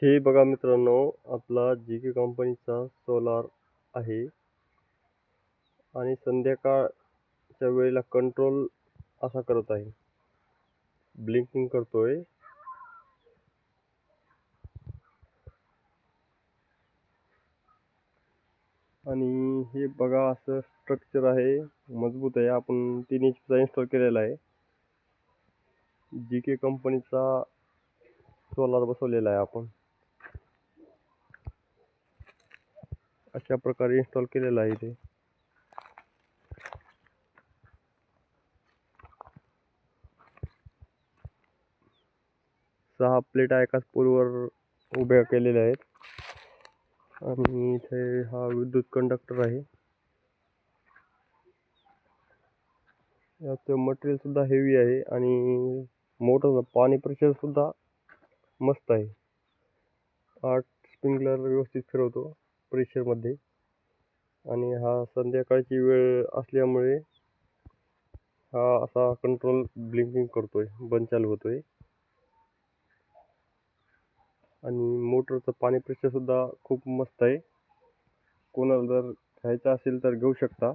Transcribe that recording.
हे बघा मित्रांनो, आपला जी कंपनीचा सोलार आहे आणि संध्याकाळच्या वेळेला कंट्रोल असा करत आहे, ब्लिंकिंग करतोय. आणि हे बघा असं स्ट्रक्चर आहे, मजबूत आहे. आपण 3 इंचचा इन्स्टॉल केलेला आहे. जी कंपनीचा सोलार बसवलेला आहे आपण. अशा प्रकारे इन्स्टॉल केलेला आहे इथे. 6 प्लेटा एकाच पोलवर उभ्या केलेल्या आहेत. आणि इथे हा विद्युत कंडक्टर आहे. याचं मटेरियल सुद्धा हेवी आहे आणि मोटरचं पाणी प्रेशर सुद्धा मस्त आहे. 8 स्प्रिंकलर व्यवस्थित फिरवतो प्रेशरमध्ये. आणि हा संध्याकाळची वेळ असल्यामुळे हा असा कंट्रोल ब्लिंकिंग करतोय, बंद चालू होतोय. आणि मोटरचं पाणी प्रेशर सुद्धा खूप मस्त आहे. कोणाला जर घ्यायचं असेल तर घेऊ शकता.